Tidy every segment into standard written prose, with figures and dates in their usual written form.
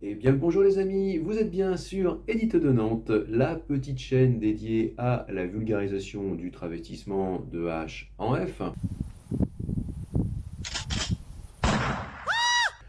Eh bien le bonjour les amis, vous êtes bien sur Édite de Nantes, la petite chaîne dédiée à la vulgarisation du travestissement de H en F.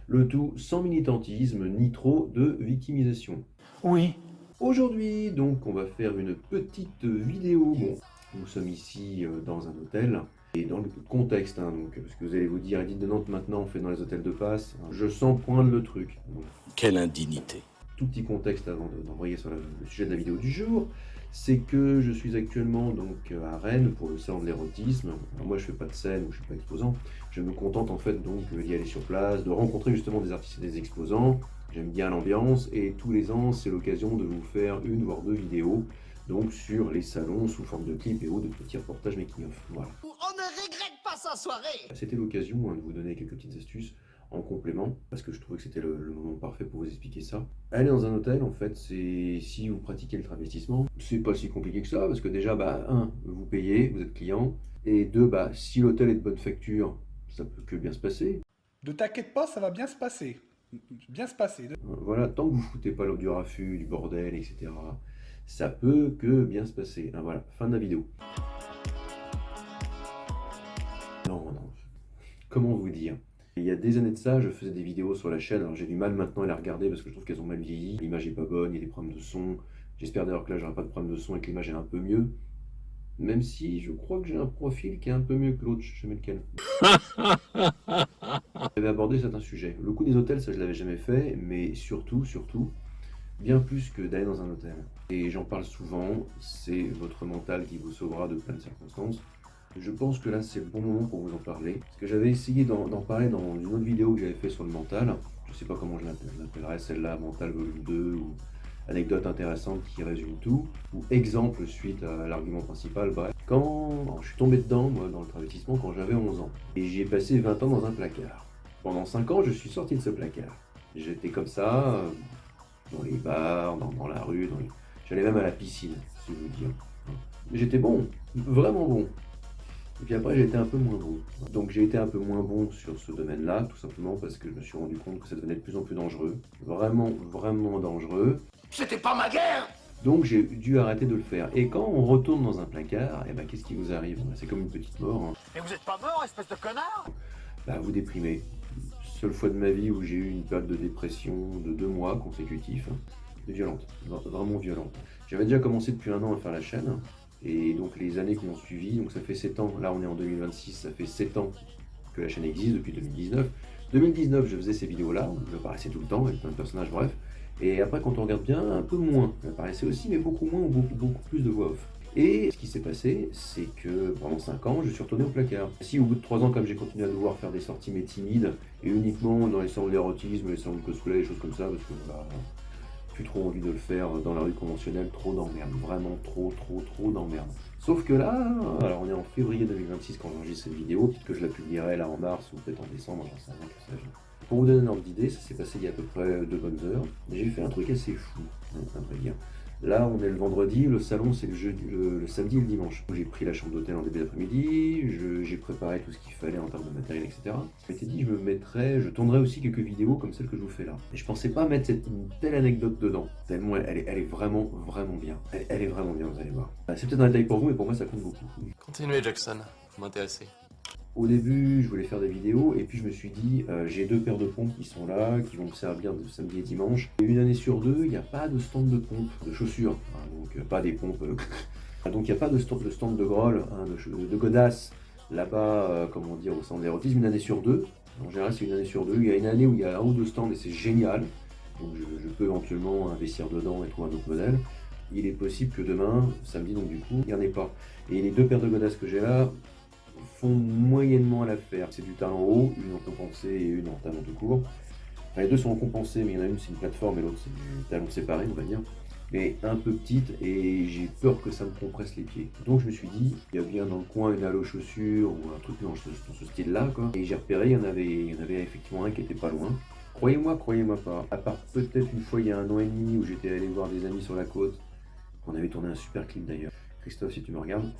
Le tout sans militantisme ni trop de victimisation. Oui. Aujourd'hui donc on va faire une petite vidéo. Bon, nous sommes ici dans un hôtel. Et dans le contexte, donc, parce que vous allez vous dire, Édite de Nantes maintenant on fait dans les hôtels de passe, je sens poindre le truc. Donc, Quelle indignité. tout petit contexte avant d'envoyer sur le sujet de la vidéo du jour, c'est que je suis actuellement donc à Rennes pour le salon de l'érotisme. Alors moi je fais pas de scène ou je suis pas exposant, je me contente en fait donc d'y aller sur place, de rencontrer justement des artistes et des exposants. J'aime bien l'ambiance et tous les ans c'est l'occasion de vous faire une voire deux vidéos donc sur les salons sous forme de clips et ou de petits reportages making of. Voilà. On ne regrette pas sa soirée. C'était l'occasion de vous donner quelques petites astuces en complément, parce que je trouvais que c'était le moment parfait pour vous expliquer ça. Aller dans un hôtel, en fait, c'est si vous pratiquez le travestissement, c'est pas si compliqué que ça, parce que déjà, un, vous payez, vous êtes client, et deux, si l'hôtel est de bonne facture, ça peut que bien se passer. Ne t'inquiète pas, ça va bien se passer. Bien se passer. Voilà, tant que vous foutez pas l'eau du raffut, du bordel, etc., ça peut que bien se passer. Ah, voilà, fin de la vidéo. Non, non, comment vous dire? Il y a des années de ça, je faisais des vidéos sur la chaîne, alors j'ai du mal maintenant à les regarder parce que je trouve qu'elles ont mal vieilli, l'image est pas bonne, il y a des problèmes de son, j'espère d'ailleurs que là j'aurai pas de problème de son et que l'image est un peu mieux, même si je crois que j'ai un profil qui est un peu mieux que l'autre, je sais jamais lequel. J'avais abordé certains sujets, le coup des hôtels ça je l'avais jamais fait, mais surtout, bien plus que d'aller dans un hôtel. Et j'en parle souvent, c'est votre mental qui vous sauvera de plein de circonstances. Je pense que là c'est le bon moment pour vous en parler. Parce que j'avais essayé d'en parler dans une autre vidéo que j'avais fait sur le mental. Je sais pas comment je l'appellerais, celle-là, mental volume 2, ou anecdote intéressante qui résume tout, ou exemple suite à l'argument principal, bref. Quand je suis tombé dedans, moi, dans le travestissement, quand j'avais 11 ans, et j'y ai passé 20 ans dans un placard. Pendant 5 ans, je suis sorti de ce placard. J'étais comme ça, dans les bars, dans la rue, j'allais même à la piscine, si je veux dire. J'étais bon, vraiment bon. Et puis après, j'ai été un peu moins bon. Donc j'ai été un peu moins bon sur ce domaine-là, tout simplement parce que je me suis rendu compte que ça devenait de plus en plus dangereux. Vraiment, vraiment dangereux. C'était pas ma guerre. Donc j'ai dû arrêter de le faire. Et quand on retourne dans un placard, et qu'est-ce qui vous arrive? C'est comme une petite mort. Hein. Et vous êtes pas mort, espèce de connard. Vous déprimez. Seule fois de ma vie où j'ai eu une période de dépression de 2 mois consécutifs. Violente, vraiment violente. J'avais déjà commencé depuis 1 an à faire la chaîne. Et donc les années qui ont suivi, donc ça fait 7 ans, là on est en 2026, ça fait 7 ans que la chaîne existe depuis 2019. 2019, je faisais ces vidéos-là, je apparaissais tout le temps, avec plein de personnages, bref. Et après, quand on regarde bien, un peu moins. J'apparaissais aussi, mais beaucoup moins, ou beaucoup plus de voix off. Et ce qui s'est passé, c'est que pendant 5 ans, je suis retourné au placard. Si au bout de 3 ans, comme j'ai continué à devoir faire des sorties mais timides, et uniquement dans les salons d'érotisme, les salons de cosplay, des choses comme ça, parce que plus trop envie de le faire dans la rue conventionnelle, trop d'emmerde, vraiment trop d'emmerde. Sauf que là, alors on est en février 2026 quand j'enregistre cette vidéo, peut-être que je la publierai là en mars ou peut-être en décembre, j'en sais rien, que sais-je. Pour vous donner un ordre d'idée, ça s'est passé il y a à peu près 2 bonnes heures, j'ai fait un truc assez fou, à vrai dire. Là, on est le vendredi, le salon c'est le samedi et le dimanche. J'ai pris la chambre d'hôtel en début d'après-midi, j'ai préparé tout ce qu'il fallait en termes de matériel, etc. Je m'étais dit, je tournerai aussi quelques vidéos comme celle que je vous fais là. Et je pensais pas mettre une telle anecdote dedans, tellement elle est vraiment bien. Elle est vraiment bien, vous allez voir. C'est peut-être un détail pour vous, mais pour moi ça compte beaucoup. Continuez Jackson, vous m'intéressez. Au début, je voulais faire des vidéos, et puis je me suis dit, j'ai 2 paires de pompes qui sont là, qui vont me servir de samedi et dimanche. Et une année sur deux, il n'y a pas de stand de pompes, de chaussures, hein, donc pas des pompes. Donc il n'y a pas de stand de groll, hein, de godasses, là-bas, comment dire, au centre d'érotisme, une année sur deux. En général, c'est une année sur deux. Il y a une année où il y a 1 ou 2 stands, et c'est génial. Donc je peux éventuellement investir dedans et trouver un autre modèle. Il est possible que demain, samedi donc du coup, il n'y en ait pas. Et les 2 paires de godasses que j'ai là, font moyennement à l'affaire. C'est du talon haut, une en compensé et une en talon tout court. Enfin, les 2 sont en compensé, mais il y en a une c'est une plateforme et l'autre c'est du talon séparé, on va dire. Mais un peu petite et j'ai peur que ça me compresse les pieds. Donc je me suis dit, il y a bien dans le coin une halo chaussure ou un truc dans ce style-là, quoi. Et j'ai repéré, il y en avait effectivement un qui était pas loin. Croyez-moi pas. À part peut-être une fois il y a 1 an et demi où j'étais allé voir des amis sur la côte. On avait tourné un super clip d'ailleurs. Christophe, si tu me regardes.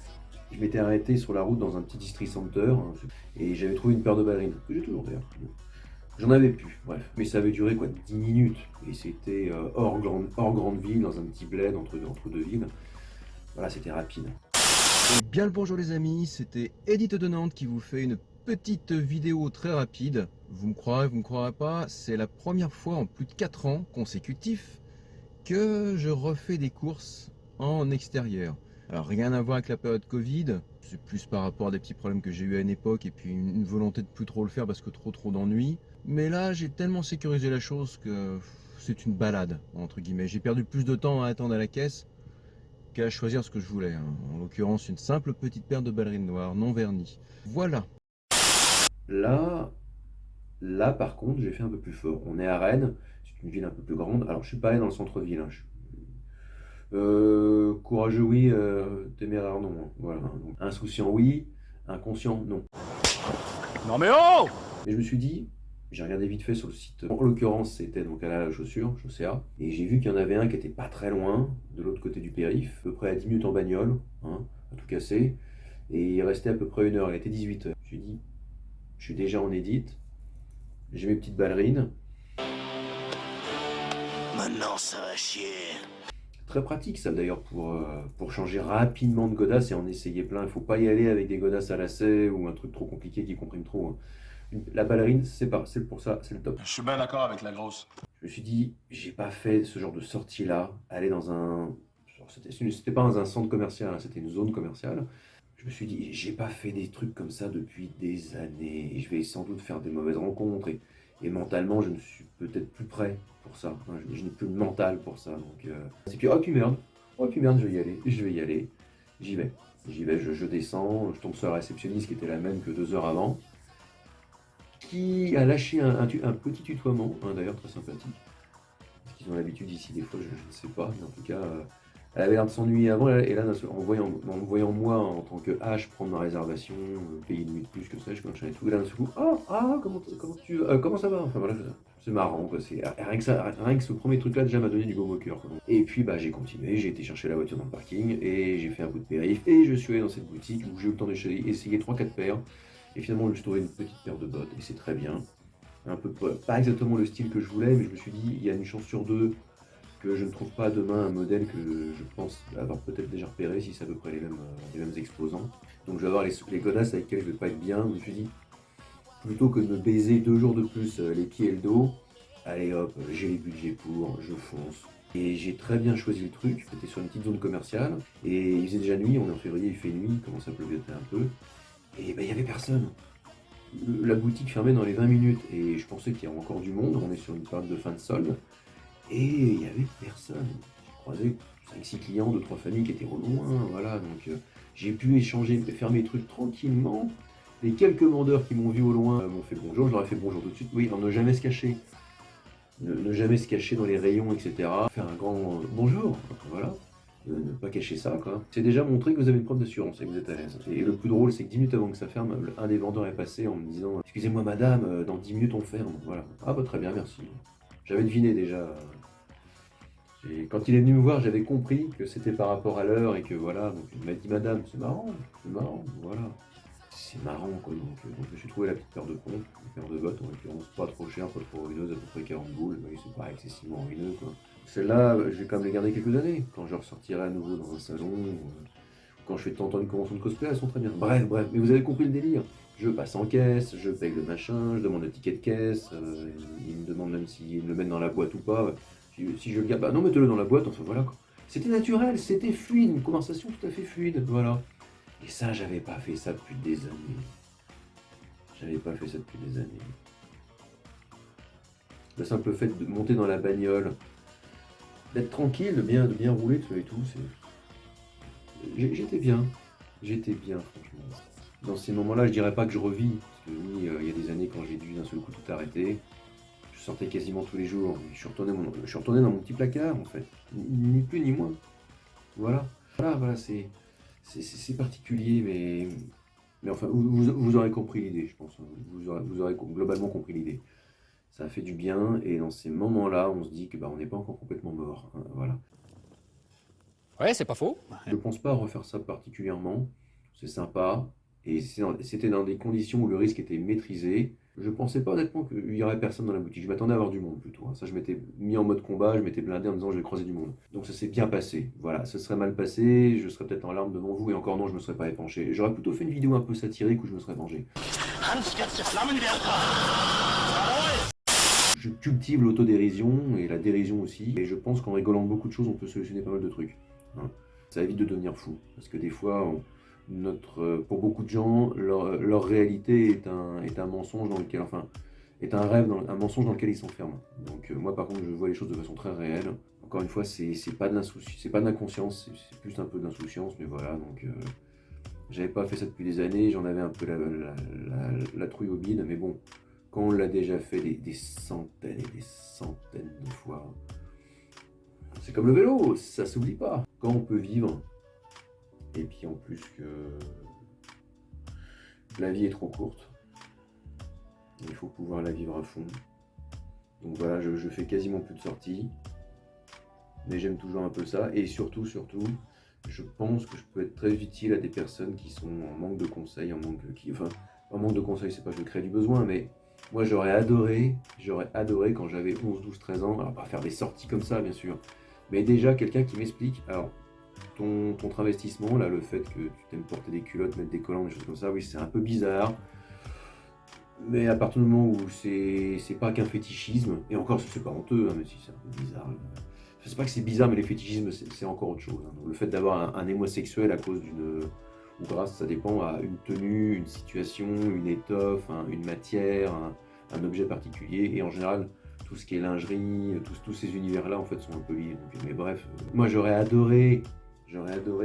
Je m'étais arrêté sur la route dans un petit district center et j'avais trouvé une paire de ballerines, que j'ai toujours d'ailleurs. J'en avais plus, bref. Mais ça avait duré quoi, 10 minutes. Et c'était hors grande ville, dans un petit bled entre deux villes. Voilà, c'était rapide. Et bien le bonjour les amis, c'était Edith de Nantes qui vous fait une petite vidéo très rapide. Vous me croirez pas, c'est la première fois en plus de 4 ans consécutifs que je refais des courses en extérieur. Alors rien à voir avec la période Covid, c'est plus par rapport à des petits problèmes que j'ai eu à une époque et puis une volonté de plus trop le faire parce que trop d'ennuis. Mais là j'ai tellement sécurisé la chose que c'est une balade entre guillemets. J'ai perdu plus de temps à attendre à la caisse qu'à choisir ce que je voulais. En l'occurrence une simple petite paire de ballerines noires non vernies. Voilà. Là par contre, j'ai fait un peu plus fort. On est à Rennes, c'est une ville un peu plus grande. Alors je suis pas allé dans le centre-ville, hein. Courageux oui, téméraire non, hein. Voilà. Donc, insouciant oui, inconscient non. Non mais oh! Mais je me suis dit, j'ai regardé vite fait sur le site. En l'occurrence, c'était donc à la chaussure, Chaussea. Et j'ai vu qu'il y en avait un qui était pas très loin, de l'autre côté du périph', à peu près à 10 minutes en bagnole, hein, à tout casser. Et il restait à peu près 1 heure, il était 18h. Je me suis dit, je suis déjà en édite, j'ai mes petites ballerines. Maintenant ça va chier. Très pratique ça d'ailleurs pour changer rapidement de godasse et en essayer plein. Il faut pas y aller avec des godasses à lacets ou un truc trop compliqué qui comprime trop, hein. La ballerine, c'est pour ça, c'est le top. Je suis bien d'accord avec la grosse. Je me suis dit, j'ai pas fait ce genre de sortie-là, aller dans un... C'était pas dans un centre commercial, hein, c'était une zone commerciale. Je me suis dit, j'ai pas fait des trucs comme ça depuis des années, et je vais sans doute faire des mauvaises rencontres, et mentalement, je ne suis peut-être plus prêt pour ça. Hein, je n'ai plus le mental pour ça, donc... Et puis, oh puis merde, je vais y aller, j'y vais. Je descends, je tombe sur la réceptionniste qui était la même que 2 heures avant, qui a lâché un petit tutoiement, hein, d'ailleurs très sympathique. Parce qu'ils ont l'habitude ici, des fois, je ne sais pas, mais en tout cas, elle avait l'air de s'ennuyer avant, et là, en me voyant moi en tant que H prendre ma réservation, payer une nuit de plus, que sais-je, quand j'avais tout, et là, d'un seul coup, comment ça va? Enfin voilà, c'est marrant, quoi. Rien que ce premier truc-là, déjà, m'a donné du baume au cœur, quoi. Et puis, bah, j'ai continué, j'ai été chercher la voiture dans le parking, et j'ai fait un bout de périph', et je suis allé dans cette boutique où j'ai eu le temps d'essayer 3-4 paires. Et finalement, je me suis trouvé une petite paire de bottes, et c'est très bien. Un peu pas exactement le style que je voulais, mais je me suis dit, il y a une chance sur deux que je ne trouve pas demain un modèle que je pense avoir peut-être déjà repéré, si c'est à peu près les mêmes exposants. Donc je vais avoir les godasses avec lesquelles je vais pas être bien. Je me suis dit, plutôt que de me baiser 2 jours de plus les pieds et le dos, allez hop, j'ai les budgets pour, je fonce. Et j'ai très bien choisi le truc, c'était sur une petite zone commerciale, et il faisait déjà nuit, on est en février, il fait nuit, il commence à pleuvoir un peu. Et ben, il n'y avait personne. La boutique fermait dans les 20 minutes et je pensais qu'il y avait encore du monde. On est sur une période de fin de solde et il n'y avait personne. J'ai croisé 5-6 clients, 2-3 familles qui étaient au loin. Voilà, donc j'ai pu échanger, faire mes trucs tranquillement. Les quelques vendeurs qui m'ont vu au loin m'ont fait bonjour. Je leur ai fait bonjour tout de suite. Oui, alors ne jamais se cacher. Ne jamais se cacher dans les rayons, etc. Faire un grand bonjour. Voilà. Ne pas cacher ça, quoi. C'est déjà montré que vous avez une preuve d'assurance et que vous êtes à l'aise. Et le plus drôle, c'est que 10 minutes avant que ça ferme, un des vendeurs est passé en me disant excusez-moi madame, dans 10 minutes on ferme. Voilà. Ah bah très bien, merci. J'avais deviné déjà. Et quand il est venu me voir, j'avais compris que c'était par rapport à l'heure et que voilà. Donc il m'a dit madame, c'est marrant, voilà. C'est marrant, quoi. Donc je me suis trouvé la petite paire de pompes, une paire de bottes, en l'occurrence pas trop cher, pas trop ruineuse, à peu près 40 boules, mais c'est pas excessivement ruineux, quoi. Celle-là, je vais quand même les garder quelques années. Quand je ressortirai à nouveau dans un salon, quand je fais de temps en temps une convention de cosplay, elles sont très bien. Bref, mais vous avez compris le délire. Je passe en caisse, je paye le machin, je demande le ticket de caisse, ils me demandent même s'ils me le mettent dans la boîte ou pas. Si je le garde, bah non, mettez-le dans la boîte, enfin voilà, quoi. C'était naturel, c'était fluide, une conversation tout à fait fluide, voilà. Et ça, j'avais pas fait ça depuis des années. Le simple fait de monter dans la bagnole, d'être tranquille, de bien rouler et tout, j'étais bien, franchement. Dans ces moments-là, je dirais pas que je revis, parce que oui, il y a des années quand j'ai dû d'un seul coup tout arrêter, je sortais quasiment tous les jours, je suis retourné dans mon petit placard en fait, ni plus ni moins. Voilà, c'est particulier, mais enfin, vous aurez compris l'idée, je pense. Vous aurez globalement compris l'idée. Ça fait du bien, et dans ces moments-là, on se dit que bah, on n'est pas encore complètement mort, hein, voilà. Ouais, c'est pas faux. Je ne pense pas refaire ça particulièrement, c'est sympa, et c'était dans des conditions où le risque était maîtrisé, Je pensais pas honnêtement qu'il y aurait personne dans la boutique. Je m'attendais à avoir du monde plutôt, hein. Ça, je m'étais mis en mode combat, je m'étais blindé en me disant je vais croiser du monde. Donc ça s'est bien passé. Voilà, ça serait mal passé, je serais peut-être en larmes devant vous et encore non, je me serais pas épanché. J'aurais plutôt fait une vidéo un peu satirique où je me serais vengé. Je cultive l'autodérision et la dérision aussi. Et je pense qu'en rigolant de beaucoup de choses, on peut solutionner pas mal de trucs, hein. Ça évite de devenir fou. Parce que des fois, pour beaucoup de gens, leur réalité est un mensonge dans lequel, enfin, est un rêve, un mensonge dans lequel ils s'enferment. Donc moi, par contre, je vois les choses de façon très réelle. Encore une fois, c'est pas de l'inconscience, c'est plus un peu de l'insouciance, mais voilà. Donc j'avais pas fait ça depuis des années, j'en avais un peu la trouille au bide, mais bon. Quand on l'a déjà fait des centaines et des centaines de fois, c'est comme le vélo, ça s'oublie pas. Quand on peut vivre, et puis en plus que la vie est trop courte, il faut pouvoir la vivre à fond. Donc voilà, je fais quasiment plus de sorties, mais j'aime toujours un peu ça. Et surtout, je pense que je peux être très utile à des personnes qui sont en manque de conseils, en manque de conseils, c'est pas que je crée du besoin, mais moi j'aurais adoré quand j'avais 11, 12, 13 ans, alors pas faire des sorties comme ça bien sûr, mais déjà quelqu'un qui m'explique, alors ton travestissement, là, le fait que tu t'aimes porter des culottes, mettre des collants, des choses comme ça, oui c'est un peu bizarre, mais à partir du moment où c'est pas qu'un fétichisme, et encore c'est pas honteux, hein, mais si c'est un peu bizarre, je sais pas que c'est bizarre, mais les fétichismes c'est encore autre chose, hein. Donc, le fait d'avoir un émoi sexuel à cause ou grâce, ça dépend à une tenue, une situation, une étoffe, une matière, un objet particulier. Et en général, tout ce qui est lingerie, tous ces univers-là, en fait, sont un peu liés. Donc, mais bref, moi j'aurais adoré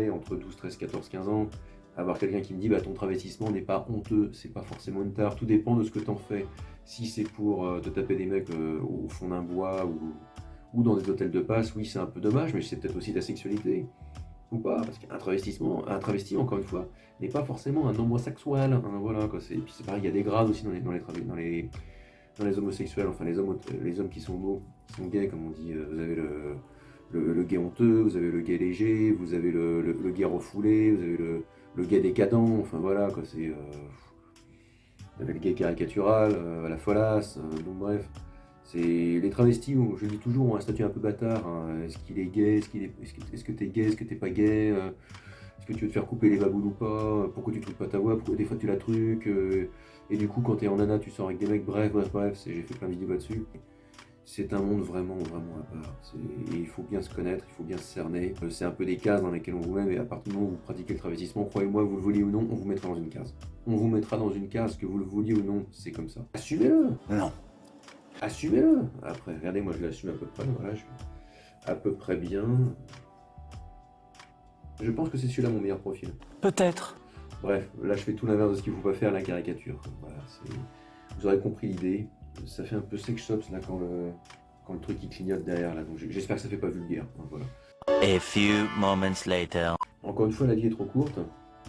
entre 12, 13, 14, 15 ans, avoir quelqu'un qui me dit, bah, ton travestissement n'est pas honteux, c'est pas forcément une tare, tout dépend de ce que t'en fais. Si c'est pour te taper des mecs au fond d'un bois ou dans des hôtels de passe, oui, c'est un peu dommage, mais c'est peut-être aussi ta sexualité. Ou pas, parce qu'un travesti, encore une fois, n'est pas forcément un homosexuel, hein, voilà, quoi. Puis c'est pareil, il y a des grades aussi dans les homosexuels, enfin les hommes qui sont gays, comme on dit, vous avez le gay honteux, vous avez le gay léger, vous avez le gay refoulé, vous avez le gay décadent, enfin voilà, quoi, vous avez le gay caricatural, la folasse, donc bref. Les travestis, je le dis toujours, ont un statut un peu bâtard, hein. Est-ce qu'il est gay? Est-ce que t'es gay? Est-ce que t'es pas gay? Est-ce que tu veux te faire couper les baboules ou pas? Pourquoi tu trouves pas ta voix? Pourquoi des fois tu la truques? Et du coup, quand t'es en nana, tu sors avec des mecs. Bref, j'ai fait plein de vidéos là-dessus. C'est un monde vraiment, vraiment à part. Et il faut bien se connaître, il faut bien se cerner. C'est un peu des cases dans lesquelles on vous met, mais à partir du moment où vous pratiquez le travestissement, croyez-moi, que vous le vouliez ou non, on vous mettra dans une case. On vous mettra dans une case, que vous le vouliez ou non, c'est comme ça. Assumez-le! Non. Assumez-le. Après, regardez, moi je l'assume à peu près, voilà, je suis à peu près bien. Je pense que c'est celui-là mon meilleur profil. Peut-être. Bref, là je fais tout l'inverse de ce qu'il ne faut pas faire, la caricature. Voilà, vous aurez compris l'idée. Ça fait un peu sex shops là quand le truc il clignote derrière là, donc j'espère que ça fait pas vulgaire, hein, voilà. A few moments later. Encore une fois, la vie est trop courte.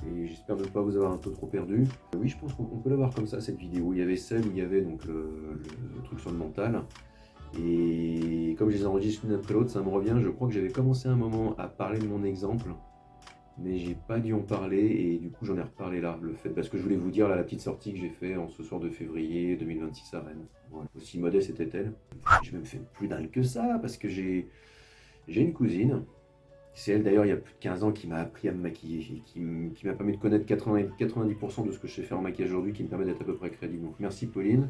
Et j'espère ne pas vous avoir un peu trop perdu. Oui, je pense qu'on peut la voir comme ça, cette vidéo. Il y avait celle où il y avait donc le truc sur le mental. Et comme je les enregistre l'une après l'autre, ça me revient. Je crois que j'avais commencé un moment à parler de mon exemple, mais j'ai pas dû en parler et du coup j'en ai reparlé là. Parce que je voulais vous dire là, la petite sortie que j'ai fait en ce soir de février 2026 à Rennes. Voilà. Aussi modeste était-elle. J'ai même fait plus dingue que ça parce que j'ai une cousine. C'est elle d'ailleurs il y a plus de 15 ans qui m'a appris à me maquiller et qui m'a permis de connaître 90% de ce que je sais faire en maquillage aujourd'hui, qui me permet d'être à peu près crédible. Donc merci Pauline,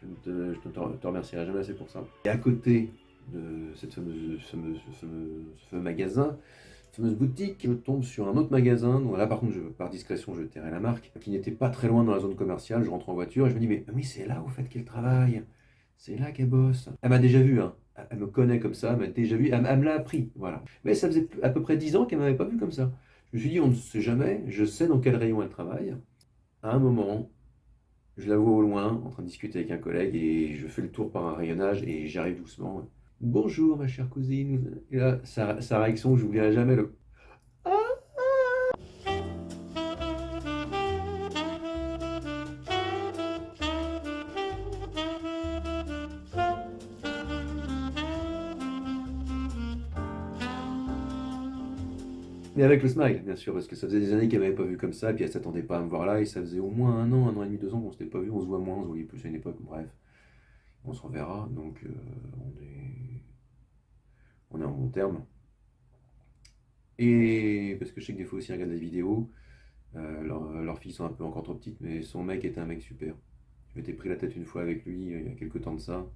je ne te remercierai jamais assez pour ça. Et à côté de cette ce fameux magasin, cette fameuse boutique, je tombe sur un autre magasin, donc là par contre par discrétion je tairai la marque, qui n'était pas très loin dans la zone commerciale. Je rentre en voiture et je me dis mais oui c'est là au fait qu'elle travaille, c'est là qu'elle bosse. Elle m'a déjà vu, hein. Elle me connaît comme ça, elle m'a déjà vu, elle me l'a appris, voilà. Mais ça faisait à peu près 10 ans qu'elle m'avait pas vu comme ça. Je me suis dit, on ne sait jamais, je sais dans quel rayon elle travaille. À un moment, je la vois au loin, en train de discuter avec un collègue, et je fais le tour par un rayonnage, et j'arrive doucement. Bonjour ma chère cousine. Et là, sa réaction, je n'oublierai jamais le... Mais avec le smile, bien sûr, parce que ça faisait des années qu'elle m'avait pas vu comme ça, et puis elle s'attendait pas à me voir là, et ça faisait au moins un an et demi, 2 ans qu'on s'était pas vu, on se voit moins, on se voyait plus à une époque, bref. On se reverra, donc on est en bon terme. Et parce que je sais que des fois aussi, ils regardent des vidéos, leurs filles sont un peu encore trop petites, mais son mec était un mec super. Je m'étais pris la tête une fois avec lui, il y a quelques temps de ça.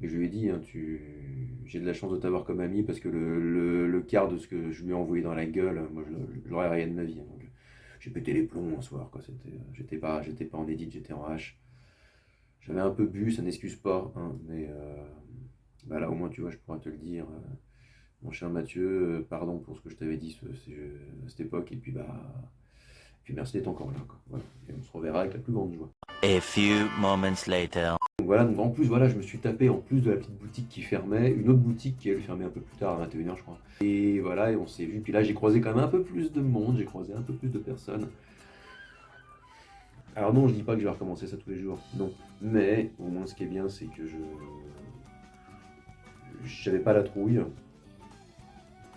Et je lui ai dit, hein, j'ai de la chance de t'avoir comme ami parce que le quart de ce que je lui ai envoyé dans la gueule, moi je l'aurais rien de ma vie, hein. Donc, j'ai pété les plombs un soir, quoi. J'étais pas en édite, j'étais en H. J'avais un peu bu, ça n'excuse pas, hein, mais bah là au moins tu vois, je pourrais te le dire. Mon cher Mathieu, pardon pour ce que je t'avais dit à cette époque, et puis merci d'être encore là, quoi. Voilà. Et on se reverra avec la plus grande joie. A few moments later. Donc voilà, donc en plus, voilà, je me suis tapé, en plus de la petite boutique qui fermait, une autre boutique qui elle fermait un peu plus tard, à 21h je crois. Et voilà, et on s'est vu, puis là j'ai croisé quand même un peu plus de monde, j'ai croisé un peu plus de personnes. Alors non, je dis pas que je vais recommencer ça tous les jours, non. Mais au moins ce qui est bien, c'est que j'avais pas la trouille.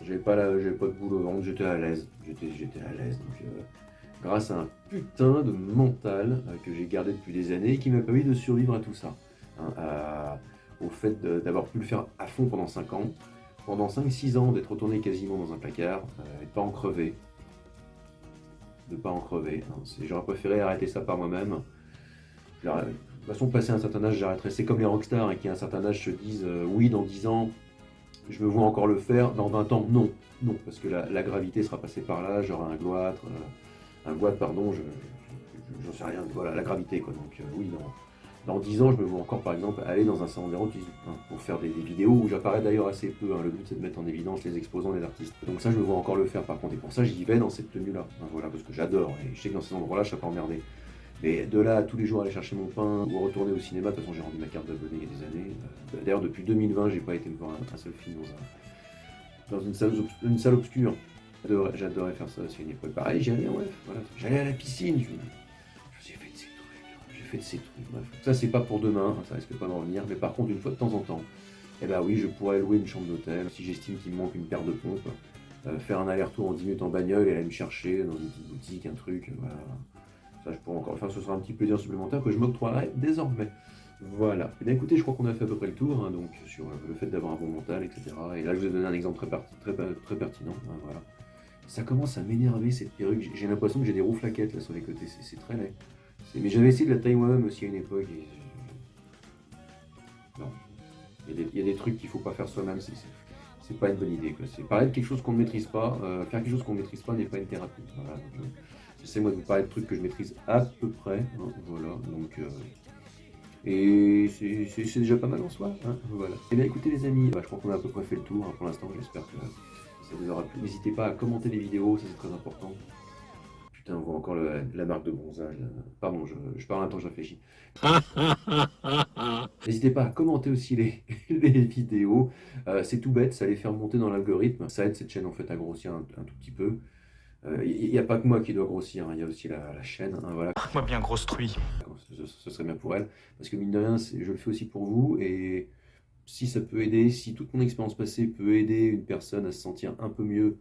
J'avais pas de boule au ventre, j'étais à l'aise. J'étais à l'aise. Donc, grâce à un putain de mental que j'ai gardé depuis des années et qui m'a permis de survivre à tout ça. Hein, au fait d'avoir pu le faire à fond pendant 5 ans. Pendant 5-6 ans, d'être retourné quasiment dans un placard et de pas en crever. Hein. J'aurais préféré arrêter ça par moi-même. De toute façon, passé un certain âge, j'arrêterai. C'est comme les rockstars hein, qui à un certain âge se disent oui, dans 10 ans. Je me vois encore le faire, dans 20 ans, non, parce que la gravité sera passée par là, j'aurai un goitre, pardon, j'en sais rien, voilà, la gravité, quoi. Donc oui, dans 10 ans, je me vois encore, par exemple, aller dans un salon d'érotisme, hein, pour faire des vidéos où j'apparais d'ailleurs assez peu, hein. Le but, c'est de mettre en évidence les exposants, les artistes. Donc ça, je me vois encore le faire, par contre, et pour ça, j'y vais dans cette tenue-là, hein, voilà, parce que j'adore, et je sais que dans ces endroits-là, je ne serais pas emmerdé. Mais de là à tous les jours aller chercher mon pain ou retourner au cinéma, de toute façon j'ai rendu ma carte d'abonné il y a des années. D'ailleurs depuis 2020 j'ai pas été me voir un seul film dans une salle obscure. J'adorais faire ça aussi à une époque. Pareil, j'allais à la piscine, j'ai fait de ces trucs, bref. Ça c'est pas pour demain, ça risque pas d'en revenir, mais par contre une fois de temps en temps, eh ben oui je pourrais louer une chambre d'hôtel, si j'estime qu'il me manque une paire de pompes, faire un aller-retour en 10 minutes en bagnole et aller me chercher dans une petite boutique, un truc, voilà. Ça, je pourrais encore le faire, ce sera un petit plaisir supplémentaire que je m'octroierai désormais. Voilà. Et bien écoutez, je crois qu'on a fait à peu près le tour, hein, donc sur le fait d'avoir un bon mental, etc. Et là, je vous ai donné un exemple très pertinent. Hein, voilà. Ça commence à m'énerver cette perruque. J'ai l'impression que j'ai des rouflaquettes là sur les côtés. C'est très laid. Mais j'avais essayé de la tailler moi-même aussi à une époque. Non. Il y a des trucs qu'il ne faut pas faire soi-même. C'est pas une bonne idée, quoi. C'est parler de quelque chose qu'on ne maîtrise pas. Faire quelque chose qu'on ne maîtrise pas n'est pas une thérapie. Voilà. Donc, j'essaie moi de vous parler de trucs que je maîtrise à peu près, hein, voilà, donc et c'est déjà pas mal en soi, hein, voilà. Et bien écoutez les amis, je crois qu'on a à peu près fait le tour, hein, pour l'instant, j'espère que ça vous aura plu. N'hésitez pas à commenter les vidéos, ça c'est très important. Putain, on voit encore la marque de bronzage, là. Pardon, je parle en même temps que je réfléchis. N'hésitez pas à commenter aussi les vidéos, c'est tout bête, ça les fait remonter dans l'algorithme, ça aide cette chaîne en fait à grossir un tout petit peu. Il n'y a pas que moi qui dois grossir, hein, il y a aussi la chaîne, hein, voilà. Moi bien grosse truie. Ce serait bien pour elle, parce que mine de rien, je le fais aussi pour vous, et si ça peut aider, si toute mon expérience passée peut aider une personne à se sentir un peu mieux,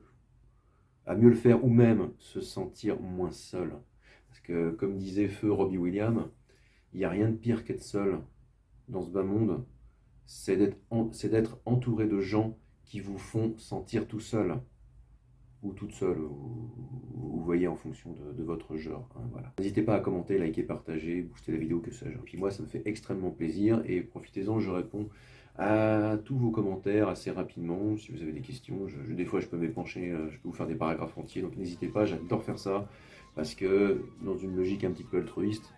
à mieux le faire, ou même se sentir moins seul. Parce que, comme disait feu Robbie Williams, il n'y a rien de pire qu'être seul dans ce bas monde, c'est d'être entouré de gens qui vous font sentir tout seul. Ou toute seule, vous voyez en fonction de votre genre, hein, voilà. N'hésitez pas à commenter, liker, partager, booster la vidéo, que sais-je. Et puis moi ça me fait extrêmement plaisir et profitez-en, je réponds à tous vos commentaires assez rapidement. Si vous avez des questions, des fois je peux m'épancher, je peux vous faire des paragraphes entiers, donc n'hésitez pas, j'adore faire ça, parce que dans une logique un petit peu altruiste,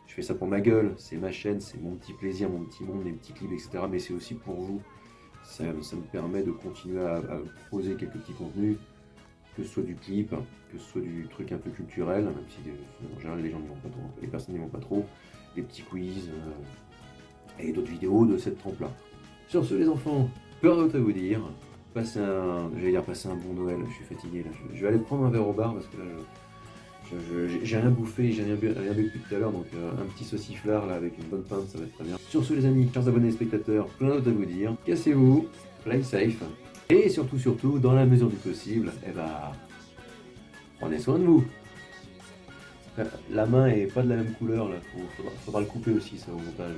je fais ça pour ma gueule, c'est ma chaîne, c'est mon petit plaisir, mon petit monde, mes petits clips, etc. Mais c'est aussi pour vous, ça me permet de continuer à proposer quelques petits contenus, que ce soit du clip, que ce soit du truc un peu culturel, même si en général les gens n'y vont pas trop, les personnes n'y vont pas trop, des petits quiz et d'autres vidéos de cette trempe-là. Sur ce les enfants, peu importe à vous dire, passez un bon Noël, je suis fatigué là, je vais aller prendre un verre au bar parce que là j'ai rien bouffé, j'ai rien bu depuis tout à l'heure, donc un petit sauciflard là avec une bonne pinte, ça va être très bien. Sur ce les amis, chers abonnés et spectateurs, plein d'autres à vous dire, cassez-vous, play safe, Et surtout, dans la mesure du possible, eh ben, prenez soin de vous. La main est pas de la même couleur là, faudra le couper aussi ça au montage.